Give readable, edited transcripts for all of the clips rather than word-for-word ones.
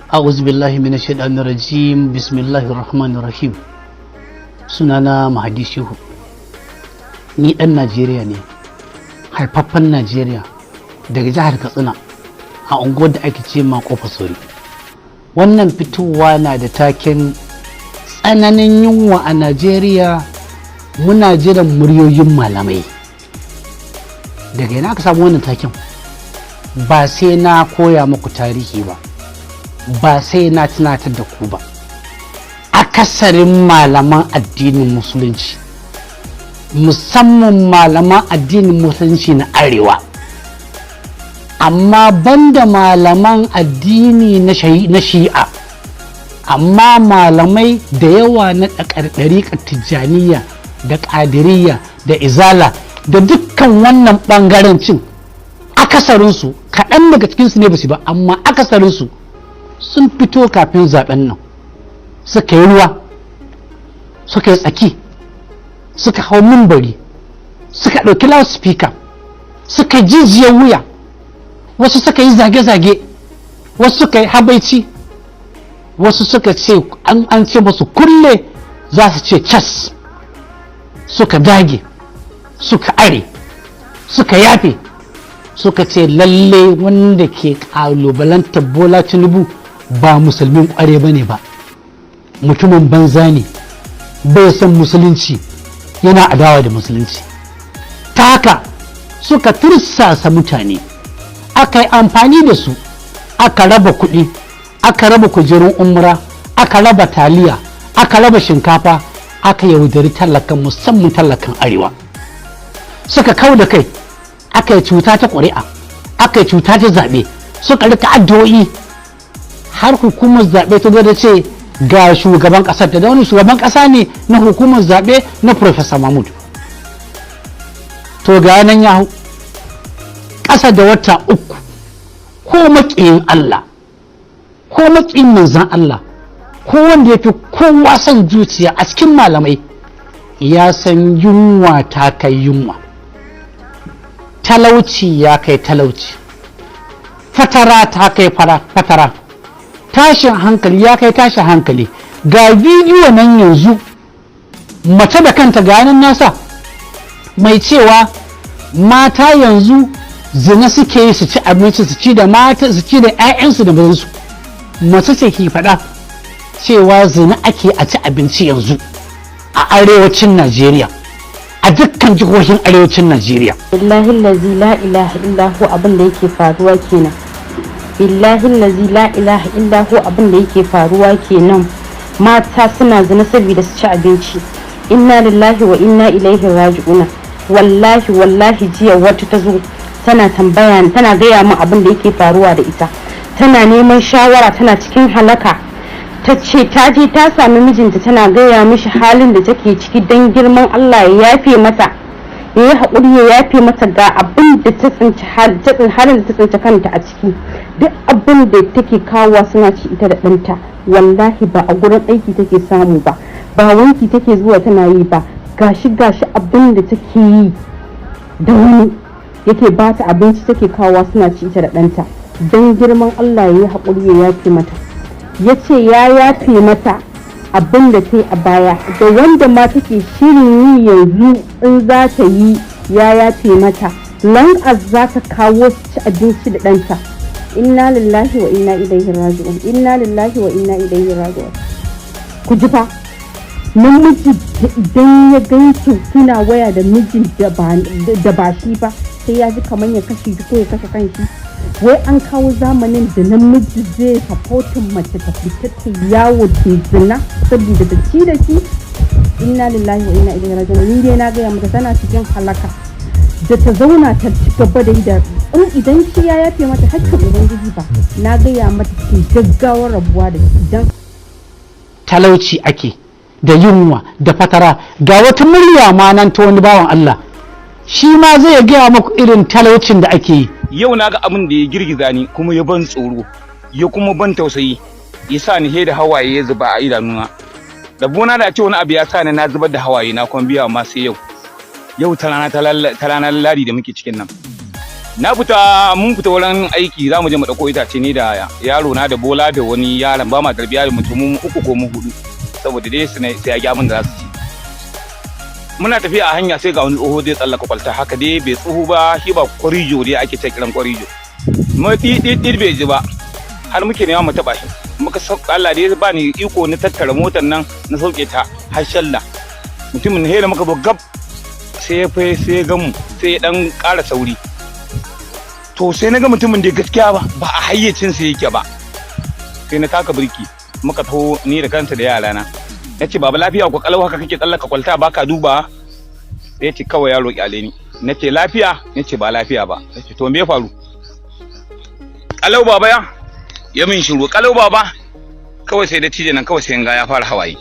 أعوذ بالله من الشيطان الرجيم بسم الله الرحمن الرحيم. Sunana Mahadi Shehu, ni ɗan Najeriya ne, haifaffen Najeriya daga jihar Katsina a unguwar da ake ce ma Kofar Sori. Wannan fitowa na da taken tsananin yunwa a Najeriya, muna jiran muryoyin malamai. Daga yana aka samu wannan taken? Ba sai na koya muku tarihi ba sai na tunatar da ku ba. Akasarin malaman addinin musulunci, musamman malaman addinin musulunci na arewa, amma banda malaman addini na shi'a, amma malamai da yawa na ɗariƙar tijjaniya da ƙadiriyya da izala da dukkan wannan ɓangarancin, akasarinsu kaɗan daga cikinsu ne ba su ba, amma akasarinsu sun fito kafin zaben nan, suka yi ruwa, suka yi tsaki, suka hau mimbari, suka ɗauki loudspeaker, suka jijiyar wuya, wasu suka yi zage-zage, wasu suka yi habaici, wasu suka ce an ce musu kulle za su ce cas, suka dage, suka are, suka yafe, suka ce lalle wanda ke ƙalubalantar Bola Tinubu ba musulmin ƙware ba ne ba, mutumin banza ne, bai son musulunci, yana adawa da musulunci. Ta haka suka tursasa mutane, aka yi amfani da su, aka raba kuɗi, aka raba kujerun umra, aka raba taliya, aka raba shinkafa, aka yaudari talakan, musamman talakan arewa. Suka kau da kai, aka yi cuta ta ƙuri'a, aka yi cuta ta zaɓe, suka rika addu'o'i har hukumar zaɓe ta zo da ce ga shugaban ƙasar da wani shugaban ƙasa ne na hukumar zaɓe na Professor Mahmud. To ga nan ya hau ƙasa da wata uku, ko maƙiyin Allah, ko maƙiyin manzan Allah, ko wanda ya fi kowa son zuciya a cikin malamai ya san yunwa ta kai yunwa, talauci ya kai talauci, fatara ta kai fatara, tashin hankali ya kai tashin hankali. Ga bidiyo nan yanzu, mace da kanta ga nan nasa mai cewa mata yanzu zina suke yi, su ci abinci, su ci da mata, su ci da 'ya'yansu da mazansu. Mace ce ke faɗa cewa zina ake a ci abinci yanzu a arewacin Najeriya, a dukkan jihohin arewacin Najeriya. Billahi allazi la ilaha illa hu, abin da yake faruwa kenan. Billahi allazi la ilaha illa hu, abin da yake faruwa kenan. Mata suna zina saboda su ci abinci. Inna lillahi wa inna ilaihi raji'una. Wallahi jiya wata ta zo tana tambaya, tana gaya min abin da yake faruwa da ita, tana neman shawara, tana cikin halaka. Ta ce ta je ta sami mijinta, tana gaya mishi halin da take ciki, don girman Allah ya yafe mata, ya yi haƙuri ya yafe mata ga abin da ta tsinci halin da ta tsinci kanta a ciki. Duk abin da take kawowa suna ci ita da ɗanta, wallahi ba a gurin aiki take samu ba wanki take zuwa tana yi ba, gashi abin da take yi da wani yake ba ta abinci take kawowa suna ci ita da ɗanta. Don girman Allah ya yi haƙuri ya yafe mata. Ya ce ya yafe mata abin da ta yi a baya, da wanda ma take shirin yi yanzu in za ta yi ya yafe mata, long as za ta kawo ci abinci da ɗanta. Inna lillahi wa inna ilaihi raji'un, inna lillahi wa inna ilaihi raji'un. Ku ji fa, namiji idan ya ganki kina waya da mijin da ba shi ba, sai ya ji kamar ya kashe ko ya kashe kanshi. Wai an kawo zamanin da namiji zai supportin mace ta fita ta yawo ta zina saboda da ci da shi. Inna lillahi wa inna ilaihi raji'un. Ni dai na gaya mata tana cikin halaka, da ta zauna ta ci gaba da yi, da idan shi ya yafe mata hakkin ubangiji ba, na gaya mata ke gaggawar rabuwa da shi. Dan talauci ake da yunwa da fatara. Ga wata murya ma nan ta wani bawan Allah, shi ma zai gaya muku irin talaucin da ake yi. Yau na ga abin da ya girgiza ni, kuma ya ban tsoro, ya kuma ban tausayi, ya sa ni da hawaye ya zuba a idanuna. Rabona da ce wani abu ya sa ni na zubar da hawaye na, kuma biya ma sai yau ta ranar ladi da muke cikin nan. na fita mun fita wurin aiki za mu je mu ɗauko itace ni da yaro na da Bola da wani yaron ba ma tarbiya da mutum mu 3 ko mu 4 saboda dai sai ya ga mun da za su ci. Muna tafiya a hanya sai ga wani tsoho zai tsallaka kwalta haka dai bai tsoho ba shi ba kwarijo dai ake ta kiran kwarijo. Mu ɗiɗɗiɗ bai ji ba har muke nema mu taɓa shi. Muka sauka Allah dai ba ni iko na tattara motar nan na sauke ta har shalla. Mutumin ne da muka zo gab sai ya gamu sai ya dan ƙara sauri. To sai na ga mutumin da gaskiya ba a hayyacinsa yake ba. Sai na taka birki muka taho ni da kansa da yara na. Yace baba lafiya ko kalau haka kake tsallaka kwalta baka duba? Sai yace kawai yaro kyale ni. Nace lafiya? Yace ba lafiya ba. Yace to me ya faru? Kalau baba ya min shiru kalau baba. Kawai sai da tije nan kawai sai ga ya fara hawaye.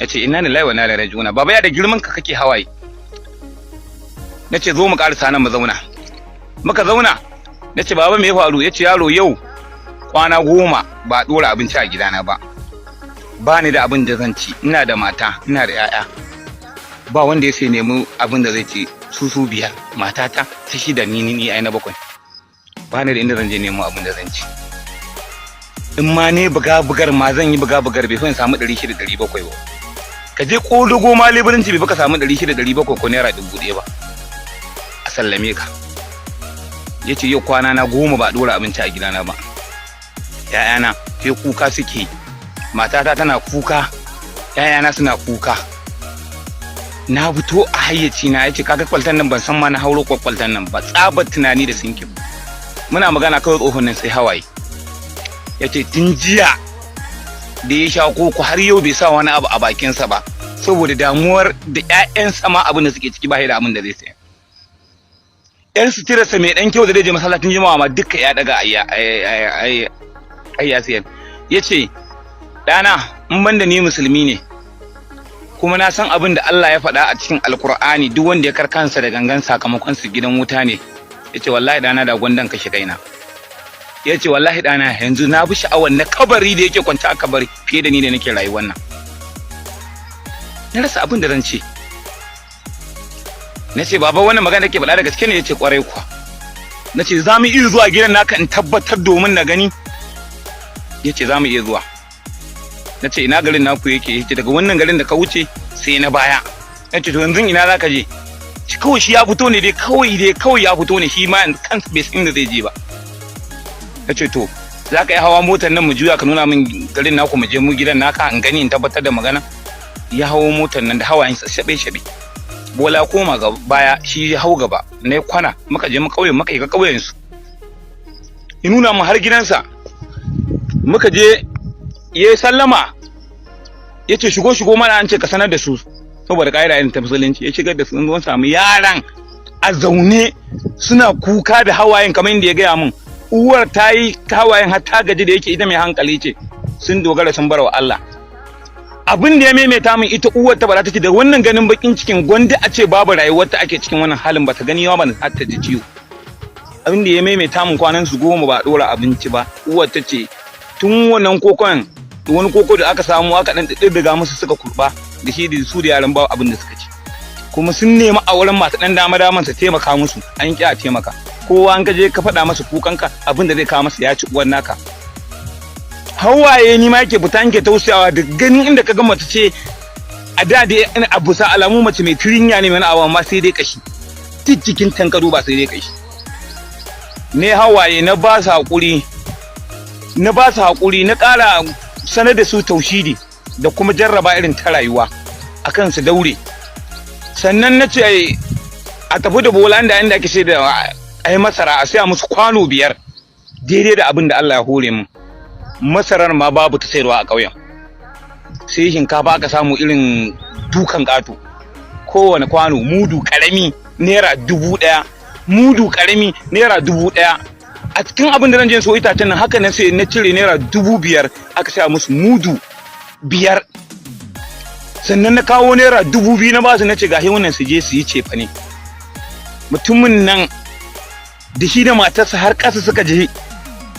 Yace inna lillahi wa inna ilaihi raji'un. Baba ya da girman ka kake hawaye. Nace zo mu karasa nan mu zauna. Muka zauna. Nace baba me ya faru? Yace yaro yau kwana 10 ba dora abinci a gidana ba. Ba ni da abin da zan ci, ina da mata, ina da 'ya'ya. Ba wanda ya sai nemi abin da zai ci su biyar, matata ta 6 ni ai na 7. Ba ni da inda zan je nemo abin da zan ci. In ma ne bugar ma zan yi bugar bai fa in samu 600 700 ba. Ka je kodogo ma leburanci bai baka samu 600 700 ko naira 1000 ba. A sallame ka. Yace yau kwana na 10 ba dora abinci a gidana ba. 'Ya'yana sai kuka suke. Matata tana kuka, 'ya'yana suna kuka. Na fito a hayyaci na yace kaga kwaltan nan ban san ma na hauro kwaltan nan ba, tsabar tunani da sinkin. Muna magana kawai tsohon nan sai hawaye. Yace tun jiya da ya sha koko har yau bai sa wani abu a bakinsa ba saboda damuwar da 'ya'yansa ma abin da suke ciki ba da abin da zai saya. 'Yan suturarsa mai ɗan kyau da zai je masallacin jimawa ma duka ya daga ayyasiyan. Yace ɗana in banda ni musulmi ne kuma na san abin da Allah ya faɗa a cikin Alkur'ani duk wanda ya karkansa da gangan sakamakon su gidan wuta ne. Yace wallahi ɗana da gwandan kashe kaina. Yace wallahi ɗana yanzu na bi sha'awar na kabari da yake kwance a kabari fiye da ni da nake rayuwar nan. Na rasa abin da zan ce. Nace baba wannan magana da ke faɗa da gaske ne? Yace kwarai kuwa. Nace za mu iya zuwa gidan naka in tabbatar domin na gani? Yace za mu iya zuwa. Nace ina garin naku yake? Yace daga wannan garin da ka wuce sai na baya. Nace to yanzu ina zaka je? Kawai shi ya fito ne dai kawai ya fito ne shi ma kansa bai san inda zai je ba. Nace to zaka yi hawa motar nan mu juya ka nuna min garin naku mu je mu gidan naka in gani in tabbatar da magana. Ya hawo motar nan da hawayen sa shabe. Bola koma ga baya shi ya hau gaba na kwana muka je mu kauye muka yi ga kauyen su. Ya nuna mu har gidansa. Muka je ya sallama yace shigo mana an ce ka sanar da su saboda kaida irin ta musulunci. Ya shigar da su sun samu yaran a zaune suna kuka da hawayen kamar inda ya gaya min. Uwar ta yi hawayen har ta gaji da yake ita mai hankali ce sun dogara sun bar wa Allah. Abin da ya maimaita min ita uwar ta ba za ta ci da wannan ganin bakin cikin gwanda a ce babu rayuwar ta ake cikin wannan halin ba ta gani yawa ba har ta ji ciwo. Abin da ya maimaita min kwanan su 10 ba dora abinci ba. Uwar ta ce tun wannan kokon wani koko da aka samu aka dan diddiga musu suka kurba da shi da su da yaran ba abin da suka ci. Kuma sun nemi a wurin masu dan dama su taimaka musu an ki a taimaka. Kowa an kaje ka faɗa masa kukanka abin da zai kawo masa ya ci uwan naka. Hawaye ni ma yake fita nke tausayawa da ganin inda ka ga mace ce a da abu sa alamu mace mai tirinya ne wani abu amma sai dai kashi. Cikin tankado ba sai dai kashi. Ne hawaye na ba su hakuri na ƙara sanar da su taushidi da kuma jarraba irin ta rayuwa akan su daure. Sannan na ce a tafi da bola da inda ake sai da ai masara a saya musu kwano 5 daidai da abin da Allah ya hore mu. Masarar ma babu ta sayarwa a ƙauyen. Sai shinkafa aka samu irin dukan ƙato. Kowane kwano mudu ƙarami naira 1000. Mudu ƙarami naira 1000. A cikin abin da zan je so itacen nan haka nan sai na cire naira 5000 aka saya musu mudu 5. Sannan na kawo naira 2000 na basu nace gahi wannan su je su yi cefa ne. Mutumin nan da shi da matarsa har ƙasa suka je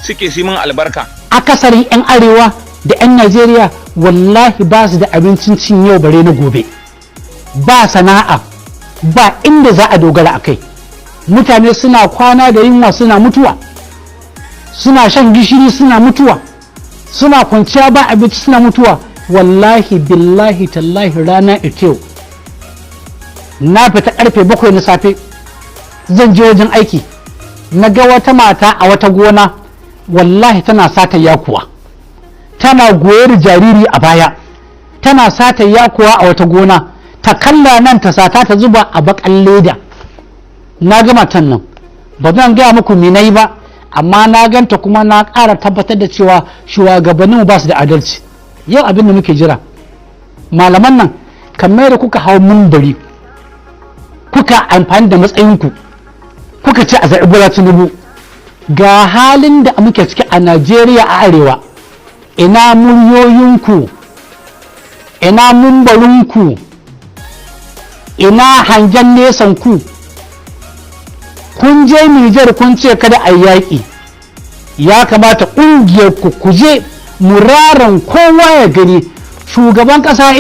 suke su min albarka. Akasarin 'yan arewa da 'yan Najeriya wallahi ba su da abincin cin yau bare na gobe. Ba sana'a, ba inda za a dogara a kai. mutane suna kwana da yunwa suna mutuwa, suna shan gishiri suna mutuwa, suna kwanciya ba abinci suna mutuwa. Wallahi billahi tallahi rana ita yau na fita karfe 7 na safe zan je wajen aiki, na ga wata mata a wata gona wallahi tana sata yakuwa, tana goye da jariri a baya, tana sata yakuwa a wata gona, ta kalla nan ta sata ta zuba a bakan leda. Na ga matan nan ba zan gaya muku me nayi ba, amma na ganta kuma na ƙara tabbatar da cewa shugabanninmu ba su da adalci. Yau abin da muke jira malaman nan kamar da kuka hau munbari kuka amfani da matsayinku kuka ce a zaɓi Bola Tinubu, ga halin da muke ciki a Najeriya a arewa, ina muryoyinku, ina mumbarinku, ina hangen nesanku? Kun je Nijar kun ce kada a yaƙi, ya kamata ƙungiyar ku je muraran kowa ya gani shugaban ƙasa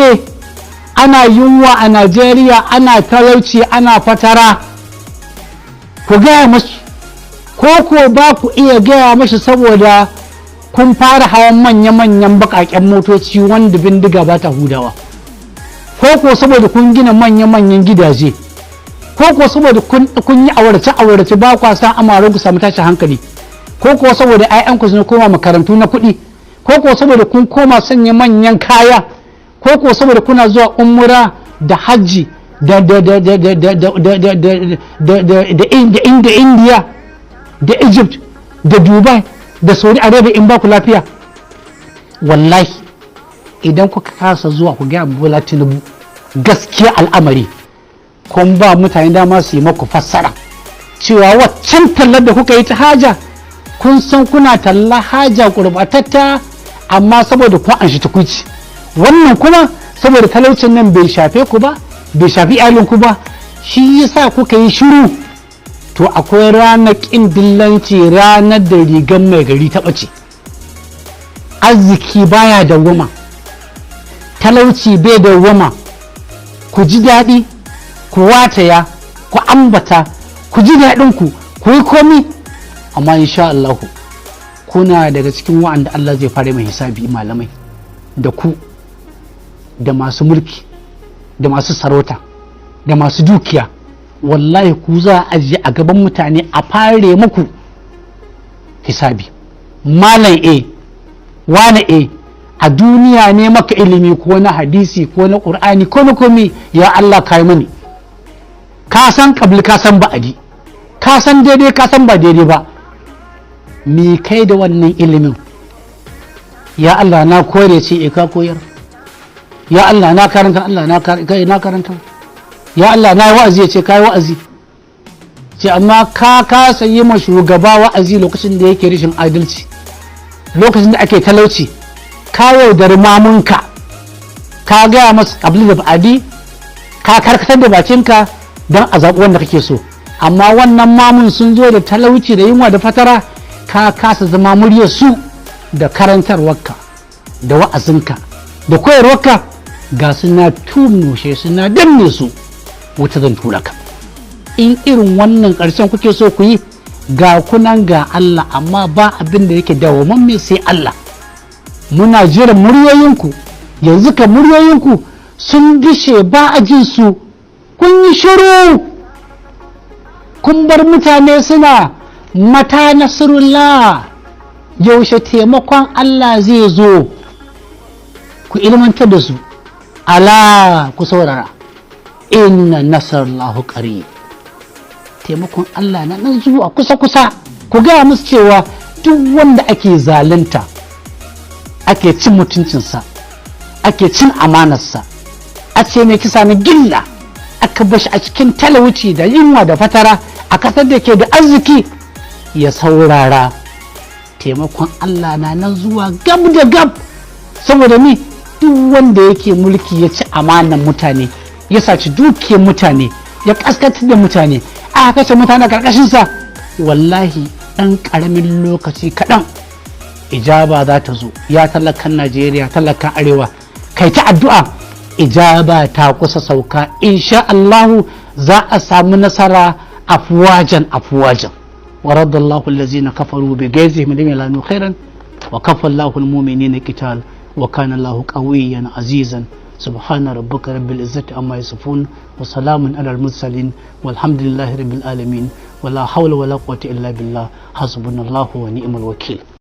ana yunwa a Najeriya, ana talauci, ana fatara, ku gaya mashi, ko ba ku iya gaya mashi saboda kun fara hawan manya-manyan baƙaƙen motoci wanda bindiga ba ta hudawa, ko saboda kun gina manya-manyan gidaje, ko saboda kun yi aurace ba kwa san amaran ku samu tashin hankali, ko saboda 'ya'yanku sun koma makarantu na kuɗi, ko saboda kun koma sanya manyan kaya, ko saboda kuna zuwa umra da hajji da India da Egypt da Dubai da Saudi Arabia in ba ku lafiya. Wallahi idan kuka kasa zuwa ku ga Bola Tinubu gaskiya al'amari, kun ba mutane dama su yi maku fassara cewa waccan tallar da kuka yi ta haja, kun san kuna talla haja gurbatatta, amma saboda kun an shi tukuci, wannan kuma saboda talaucin nan bai shafe ku ba, bai shafi iyalinku ba, shi yasa kuka yi shiru. To akwai ranar ƙin dillanci, ranar da rigan mai gari ta ɓace. Arziki baya dawwama, talauci bai dawwama. Ku ji daɗi, ku wataya, ku ambata, ku ji daɗinku, ku yi komi, amma insha Allah kuna daga cikin wa'anda Allah zai fara mai hisabi, malamai da ku da masu mulki da masu sarauta da masu dukiya. Wallahi ku za a ajiye a gaban mutane a fare muku hisabi. Malam wane a duniya ne maka ilimi ko na hadisi ko na Qur'ani ko na komi, ya Allah kai mani, ka san kabli ka san ba'adi, ka san daidai ka san ba daidai ba, me kai da wannan ilimin? Ya Allah na kore ce ka koyar, ya Allah na karanta, Allah na karanta, ya Allah na yi wa'azi, ya ce ka yi wa'azi, ce amma ka kasa yi ma shugaba wa'azi lokacin da yake rashin adalci, lokacin da ake talauci, ka yaudari mamunka, ka gaya masa kabli da ba'adi, ka karkatar da bakinka don a zaɓi wanda kake so, amma wannan mamun sun zo da talauci da yunwa da fatara, ka kasa zama muryar su da karantarwarka da wa'azinka da koyarwarka, ga suna tumnushe suna danne su, wuta zan tura ka. In irin wannan ƙarshen kuke so ku yi, ga kunan ga Allah, amma ba abin da yake dawwamamme sai Allah. Muna jiran muryoyinku, yanzu ka muryoyinku sun dishe ba a jin su, kun yi shiru, kun bar mutane suna mata nasrullah, yaushe taimakon Allah zai zo? Ku ilmantar da su, ala ku saurara, inna nasarallahu qarib, taimakon Allah na nan zuwa kusa. Ku gaya musu cewa duk wanda ake zalunta, ake cin mutuncinsa, ake cin amanarsa, a ce mai kisa na gilla, aka bashi a cikin talauci da yunwa da fatara a kasar da ke da arziki, ya saurara, taimakon Allah na nan zuwa gab da gab. Saboda ni duk wanda yake mulki ya ci amanar mutane, ya saci dukiyar mutane, ya kaskantar da mutane, aka kashe mutane a karkashinsa, wallahi ɗan ƙaramin lokaci kaɗan ijaba za ta zo. Ya talakan Najeriya, talakan Arewa, kai ta addu'a, ijaba ta kusa sauka, insha Allahu za a samu nasara afwajan wa radallahu allazina kafaru bi ghayzihim lam yanalu khairan wa kafa Allahu al-mu'minina qital wa kana Allahu qawiyyan azizan. subhana rabbika rabbil izzati amma yasifun wa salamun alal mursalin walhamdulillahi rabbil alamin wala hawla wala quwwata illa billah hasbunallahu wa ni'mal wakeel.